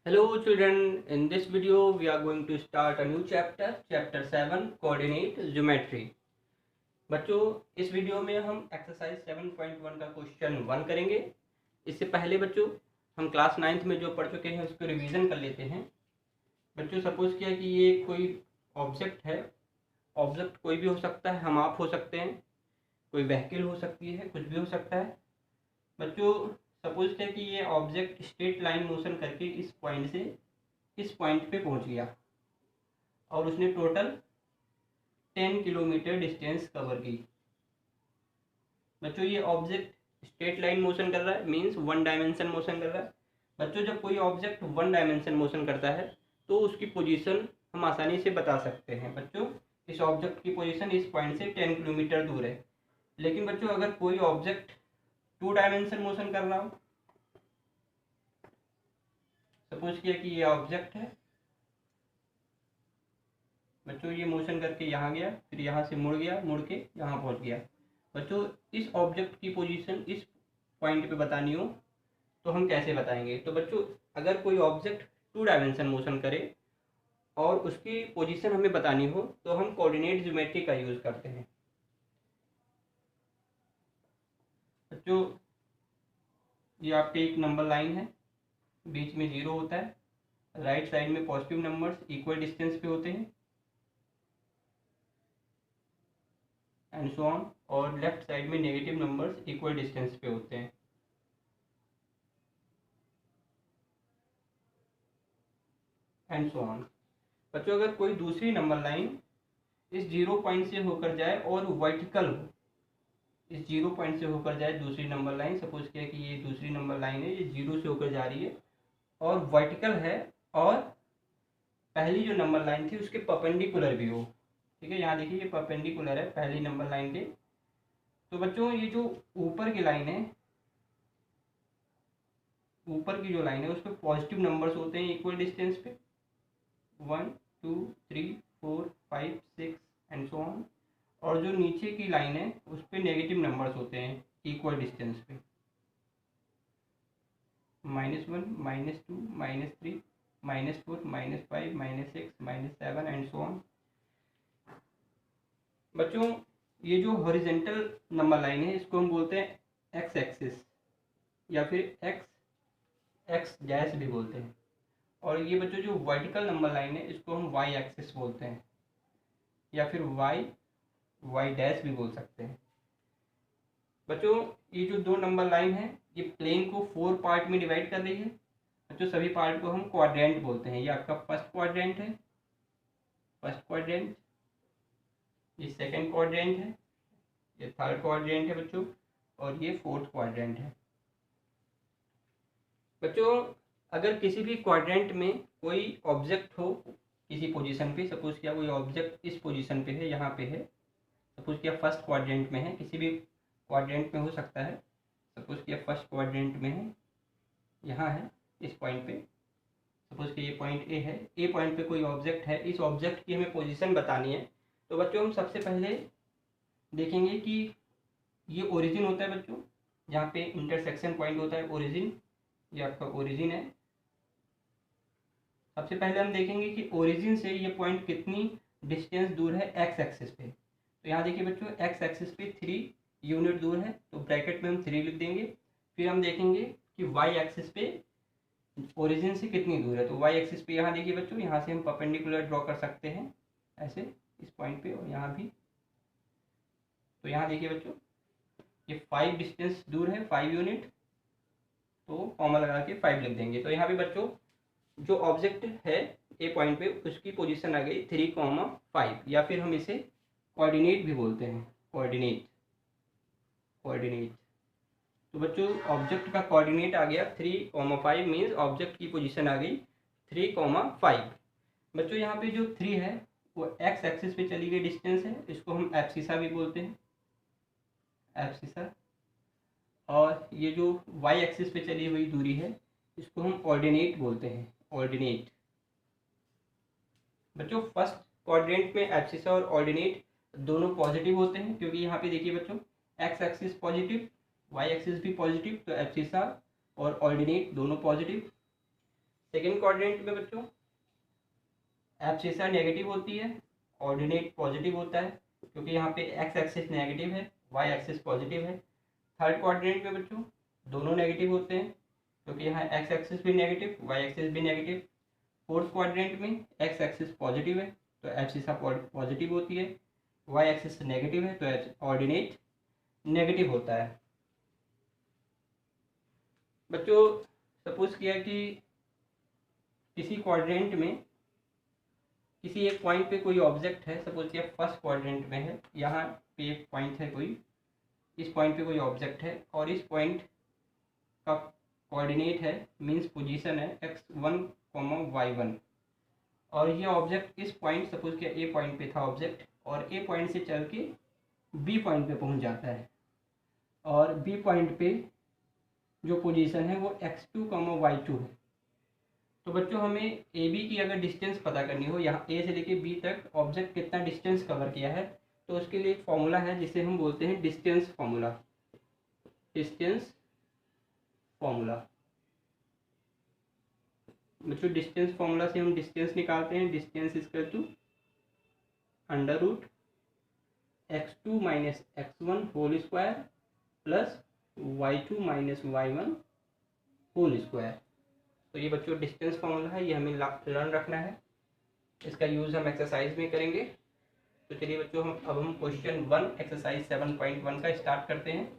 Hello children, in this video we are going to start a new chapter, chapter 7 coordinate geometry। बच्चों इस video में हम exercise 7.1 का question 1 करेंगे। इससे पहले बच्चों हम क्लास 9th में जो पढ़ चुके हैं उसको रिवीजन कर लेते हैं। बच्चों सपोज किया कि ये कोई ऑब्जेक्ट है, ऑब्जेक्ट कोई भी हो सकता है, हम आप हो सकते हैं, कोई व्हीकल हो सकती है, कुछ भी हो सकता है। बच्चों सपोज किया कि ये ऑब्जेक्ट स्ट्रेट लाइन मोशन करके इस पॉइंट से इस पॉइंट पे पहुंच गया और उसने टोटल 10 किलोमीटर डिस्टेंस कवर की। बच्चों ये ऑब्जेक्ट स्ट्रेट लाइन मोशन कर रहा है, मींस वन डायमेंशन मोशन कर रहा है। बच्चों जब कोई ऑब्जेक्ट वन डायमेंशन मोशन करता है तो उसकी पोजीशन हम आसानी से बता सकते हैं। बच्चों इस ऑब्जेक्ट की पोजीशन इस पॉइंट से 10 किलोमीटर दूर है। लेकिन बच्चों अगर कोई ऑब्जेक्ट टू डायमेंशन मोशन कर रहा हो, सपोज किया कि ये ऑब्जेक्ट है बच्चों, ये मोशन करके यहाँ गया, फिर यहाँ से मुड़ गया, मुड़ के यहाँ पहुँच गया। बच्चों इस ऑब्जेक्ट की पोजीशन इस पॉइंट पे बतानी हो तो हम कैसे बताएंगे? तो बच्चों अगर कोई ऑब्जेक्ट टू डायमेंशन मोशन करे और उसकी पोजीशन हमें बतानी हो तो हम कोऑर्डिनेट ज्योमेट्री का यूज़ करते हैं। बच्चों ये आपके एक नंबर लाइन है, बीच में 0 होता है, राइट साइड में पॉजिटिव नंबर्स इक्वल डिस्टेंस पे होते हैं एंड सो ऑन, और लेफ्ट साइड में नेगेटिव नंबर्स इक्वल डिस्टेंस पे होते हैं। And so on. बच्चों अगर कोई दूसरी नंबर लाइन इस 0 पॉइंट से होकर जाए और वर्टिकल हो, इस 0 पॉइंट से होकर जाए दूसरी नंबर लाइन, सपोज किया कि ये दूसरी नंबर लाइन है, ये 0 से होकर जा रही है और वर्टिकल है और पहली जो नंबर लाइन थी उसके परपेंडिकुलर भी हो, ठीक है, यहाँ देखिए ये परपेंडिकुलर है पहली नंबर लाइन के। तो बच्चों ये जो ऊपर की लाइन है, ऊपर की जो लाइन है उस पर पॉजिटिव नंबर्स होते हैं इक्वल डिस्टेंस पे, 1 2 3 4 5 6 एंड सो ऑन, और जो नीचे की लाइन है उस पर नेगेटिव नंबर्स होते हैं इक्वल डिस्टेंस पे, -1 -2 -3 -4 -5 -6 -7 एंड सो ऑन। बच्चों ये जो हॉरिजेंटल नंबर लाइन है इसको हम बोलते हैं एक्स एक्सिस या फिर एक्स डैश भी बोलते हैं, और ये बच्चों जो वर्टिकल नंबर लाइन है इसको हम वाई एक्सिस बोलते हैं या फिर वाई डैश भी बोल सकते हैं। बच्चों ये जो दो नंबर लाइन है ये प्लेन को 4 पार्ट में डिवाइड कर रही है। बच्चों सभी पार्ट को हम क्वाड्रेंट बोलते हैं। ये आपका फर्स्ट क्वाड्रेंट है, फर्स्ट क्वाड्रेंट, ये सेकंड क्वाड्रेंट है, ये थर्ड क्वाड्रेंट है बच्चों, और ये फोर्थ क्वाड्रेंट है। बच्चों अगर किसी भी क्वाड्रेंट में कोई ऑब्जेक्ट हो किसी पोजीशन पे, सपोज किया कोई ऑब्जेक्ट इस पोजीशन पे है, यहाँ पे है, सपोज किया फर्स्ट क्वाड्रेंट में है, किसी भी क्वाड्रेंट में हो सकता है, सपोज किया फर्स्ट क्वाड्रेंट में है, यहाँ है इस पॉइंट पे, सपोज कि ये पॉइंट ए है, ए पॉइंट पे कोई ऑब्जेक्ट है, इस ऑब्जेक्ट की हमें पोजीशन बतानी है। तो बच्चों हम सबसे पहले देखेंगे कि ये ओरिजिन होता है बच्चों, जहाँ पे इंटरसेक्शन पॉइंट होता है ओरिजिन, ये आपका ओरिजिन है। सबसे पहले हम देखेंगे कि ओरिजिन से ये पॉइंट कितनी डिस्टेंस दूर है एक्स एक्सिस पे। तो यहाँ देखिए बच्चों एक्स एक्सिस पे 3 यूनिट दूर है, तो ब्रैकेट में हम 3 लिख देंगे। फिर हम देखेंगे कि वाई एक्सिस पे ओरिजिन से कितनी दूर है। तो वाई एक्सिस पे यहाँ देखिए बच्चों, यहाँ से हम परपेंडिकुलर ड्रॉ कर सकते हैं ऐसे इस पॉइंट पे, और यहाँ भी। तो यहाँ देखिए बच्चों ये 5 डिस्टेंस दूर है, 5 यूनिट, तो कॉमा लगा के 5 लिख देंगे। तो यहाँ पे बच्चों जो ऑब्जेक्ट है ए पॉइंट पे उसकी पोजीशन आ गई 3,5, या फिर हम इसे कोऑर्डिनेट भी बोलते हैं, कोऑर्डिनेट, कोऑर्डिनेट। तो बच्चों ऑब्जेक्ट का कोऑर्डिनेट आ गया 3,5, मीन्स ऑब्जेक्ट की पोजीशन आ गई 3,5। बच्चों यहाँ पे जो 3 है वो एक्स एक्सिस पे चली गई डिस्टेंस है, इसको हम एब्सिसा भी बोलते हैं, एब्सिसा। और ये जो वाई एक्सिस पे चली हुई दूरी है इसको हम ऑर्डिनेट बोलते हैं, ऑर्डिनेट। बच्चों फर्स्ट क्वाड्रेंट में एब्सिसा और ऑर्डिनेट दोनों पॉजिटिव होते हैं, क्योंकि यहाँ पे देखिए बच्चों X axis positive, Y axis भी पॉजिटिव, तो एब्सिसा और ऑर्डिनेट दोनों पॉजिटिव। सेकेंड क्वाड्रेंट में बच्चों एब्सिसा नेगेटिव होती है, ऑर्डिनेट पॉजिटिव होता है, क्योंकि यहाँ पे एक्स एक्सिस नेगेटिव है, वाई एक्सिस पॉजिटिव है। थर्ड क्वाड्रेंट में बच्चों दोनों नेगेटिव होते हैं, क्योंकि यहाँ एक्स एक्सिस भी नेगेटिव, वाई एक्सिस भी नेगेटिव। फोर्थ क्वाड्रेंट में एक्स एक्सिस पॉजिटिव है तो एब्सिसा पॉजिटिव होती है, वाई एक्सिस नेगेटिव है तो ऑर्डिनेट नेगेटिव होता है। बच्चों सपोज किया कि किसी क्वाड्रेंट में किसी एक पॉइंट पे कोई ऑब्जेक्ट है, सपोज किया फर्स्ट क्वाड्रेंट में है, यहाँ पे एक पॉइंट है कोई, इस पॉइंट पे कोई ऑब्जेक्ट है और इस पॉइंट का कोऑर्डिनेट है मींस पोजीशन है x1, y1 और ये ऑब्जेक्ट इस पॉइंट सपोज किया ए पॉइंट पे था ऑब्जेक्ट और ए पॉइंट से चल के बी पॉइंट पे पहुंच जाता है और बी पॉइंट पे जो पोजीशन है वो x2, y2 है। तो बच्चों हमें ए बी की अगर डिस्टेंस पता करनी हो, यहाँ ए से लेके बी तक ऑब्जेक्ट कितना डिस्टेंस कवर किया है, तो उसके लिए एक फॉर्मूला है जिसे हम बोलते हैं डिस्टेंस फॉर्मूला। डिस्टेंस फॉर्मूला बच्चों, डिस्टेंस फॉर्मूला से हम डिस्टेंस निकालते हैं। Distance equal to under root x2 minus x1 whole square plus y2 minus y1 whole square. तो ये बच्चों डिस्टेंस फॉर्मूला है, ये हमें लर्न रखना है, इसका यूज़ हम एक्सरसाइज में करेंगे। तो चलिए बच्चों हम क्वेश्चन 1 एक्सरसाइज 7.1 का स्टार्ट करते हैं।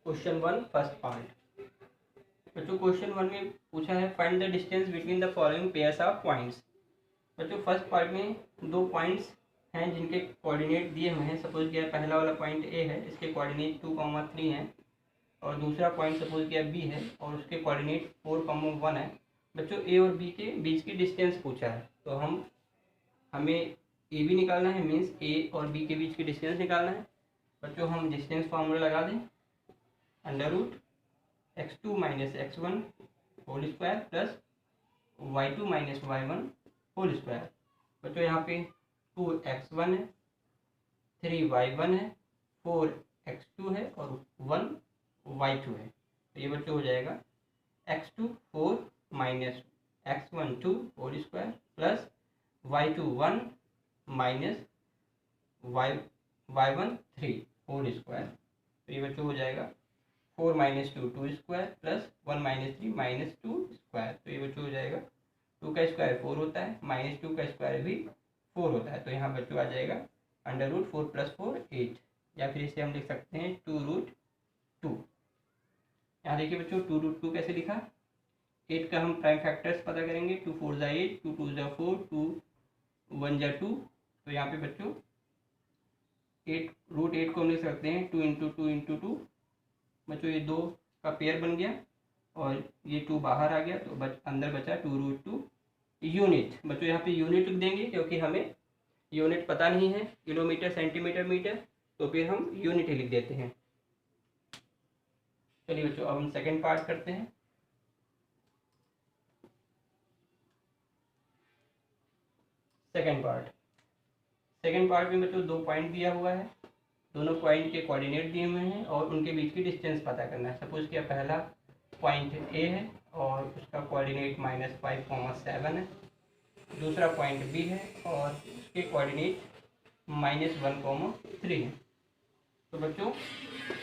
Question 1 first part. बच्चों क्वेश्चन 1 में पूछा है find the distance between the following pairs of points. बच्चों फर्स्ट पार्ट में दो पॉइंट्स हैं जिनके कोऑर्डिनेट दिए हुए हैं। सपोज किया पहला वाला पॉइंट ए है, इसके कोऑर्डिनेट 2, 3 हैं और दूसरा पॉइंट सपोज किया बी है और उसके कोऑर्डिनेट 4, 1 है। बच्चों ए और बी के बीच की डिस्टेंस पूछा है, तो हमें ए बी निकालना है, मीन्स ए और बी के बीच की डिस्टेंस निकालना है। बच्चों हम डिस्टेंस फार्मूला लगा दें, under root x2 minus x1 whole square plus y2 minus y1 whole square. बच्चों यहाँ पे 2x1 है, 3y1 है, 4x2 है और 1y2 है। तो ये बच्चों हो जाएगा x2 4 minus x1 2 whole square plus y2 1 minus y1 3 whole square. तो ये बच्चों हो जाएगा 4 minus 2 2 square plus 1 minus 3 minus 2 square. तो ये बच्चों हो जाएगा 2 का स्क्वायर 4 होता है, माइनस 2 का स्क्वायर भी 4 होता है। तो यहाँ बच्चों आ जाएगा अंडर रूट 4 प्लस 4 8, या फिर इसे हम लिख सकते हैं 2 रूट 2। यहाँ देखिए बच्चों 2 रूट 2 कैसे लिखा, 8 का हम प्राइम फैक्टर्स पता करेंगे, 2 4 ज़ा 8, 2 2 ज़ा 4, 2 1 ज़ा 2। तो यहाँ पे बच्चों 8 रूट 8 को हम लिख सकते हैं 2 इंटू 2 इंटू 2। बच्चों ये 2 का पेयर बन गया और ये 2 बाहर आ गया, तो अंदर बचा 2 रूट 2 यूनिट। बच्चों यहाँ पे यूनिट लिख देंगे क्योंकि हमें यूनिट पता नहीं है, किलोमीटर सेंटीमीटर मीटर, तो फिर हम यूनिट ही लिख देते हैं। चलिए बच्चों अब हम सेकंड पार्ट करते हैं। सेकंड पार्ट में बच्चों 2 पॉइंट दिया हुआ है, दोनों पॉइंट के कोऑर्डिनेट दिए हुए हैं और उनके बीच की डिस्टेंस पता करना है। सपोज किया पहला पॉइंट ए है और उसका कोऑर्डिनेट -5, 7 है, दूसरा पॉइंट बी है और उसके कोऑर्डिनेट -1, 3 है। तो बच्चों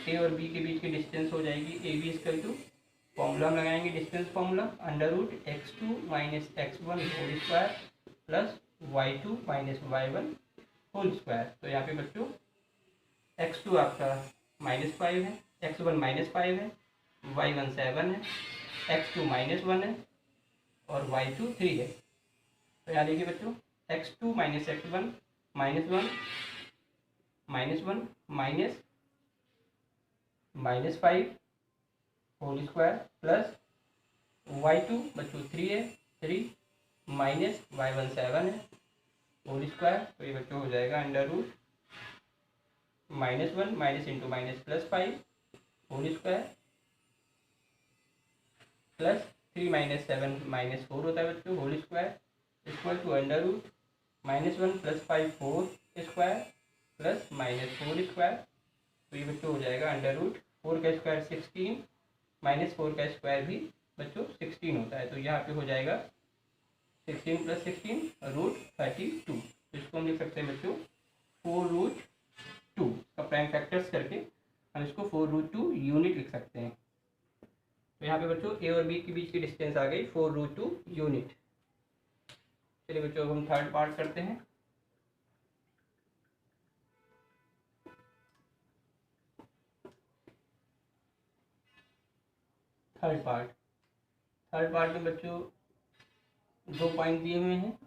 ए और बी के बीच की डिस्टेंस हो जाएगी A B equal to, formula हम लगाएंगे distance formula, under root x2 minus x1 whole square plus y2 minus y1 whole square. तो यहाँ पे बच्चों x2 आपका -5 है, x1 -5 है, y1 7 है, x2 -1 है और y2 3 है। तो यहाँ देखिए बच्चों x2 minus x1 -1 -1 minus 5 whole square plus y2 बच्चों 3 है, 3 माइनस y1 7 है होल स्क्वायर। तो ये बच्चों हो जाएगा under root -1 minus into minus plus 5 whole square plus 3 minus 7 minus 4 होता है बच्चों whole square equal to under root -1 plus 5 4 square plus -4 square. तो ये बच्चों हो जाएगा अंडर रूट 4 का स्क्वायर 16 -4 का स्क्वायर भी बच्चों 16 होता है। तो यहाँ पे हो जाएगा 16 + 16 √32। तो इसको हम लिख सकते हैं बच्चों 4√2 का प्राइम फैक्टर्स करके हम इसको 4√2 यूनिट लिख सकते हैं। तो यहाँ पे बच्चों ए और बी के बीच की डिस्टेंस आ गई 4√2 यूनिट। चलिए बच्चों अब हम थर्ड पार्ट करते हैं। थर्ड पार्ट में बच्चों 2 पॉइंट दिए हुए हैं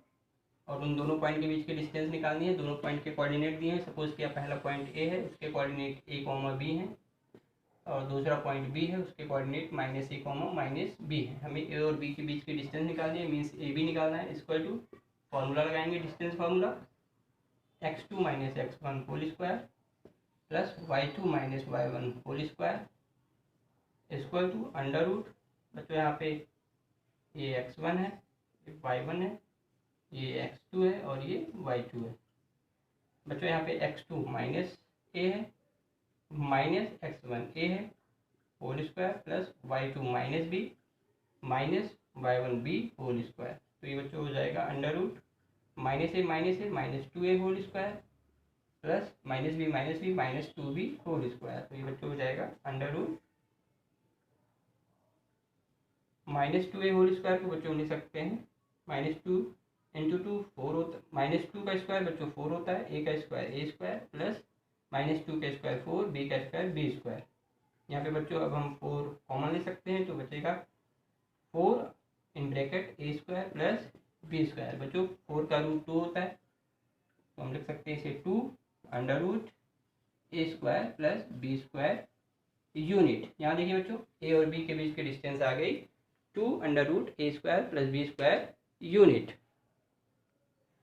और उन दोनों पॉइंट के बीच की डिस्टेंस निकालनी है। दोनों पॉइंट के कोऑर्डिनेट दिए हैं। सपोज किया पहला पॉइंट ए है, उसके कोऑर्डिनेट a, b हैं और दूसरा पॉइंट बी है, उसके कोऑर्डिनेट -a, -b है। हमें ए और बी के बीच की डिस्टेंस निकालनी है, मीन्स ए बी निकालना है। इक्वल टू फॉर्मूला लगाएंगे, distance formula x2 - x1 whole square plus y2 - y1 whole square equal to under root. बच्चों यहाँ पे ये x1 है, ये y1 है, ये x2 है और ये y2 है। बच्चों यहाँ पे x2 - a है, -x1 a है whole square plus y2 - b -y1 b whole square. तो ये बच्चों हो जाएगा under root -a -2a whole square plus -b -2b whole square. तो ये बच्चों हो जाएगा under root -2a whole square को बच्चों लिख सकते हैं -2 × 2 4 होता है। -2 का स्क्वायर बच्चों 4 होता है, a का स्क्वायर a स्क्वायर प्लस -2 का स्क्वायर 4, b का स्क्वायर b स्क्वायर। यहाँ पे बच्चों अब हम 4 कॉमन ले सकते हैं तो बचेगा 4 in bracket a square plus b square. बच्चों 4 का रूट 2 होता है तो हम लिख सकते हैं इसे 2 under root a square plus b square unit. यहाँ देखिए बच्चों a और b के बीच की डिस्टेंस आ गई 2 under root a square plus b square unit.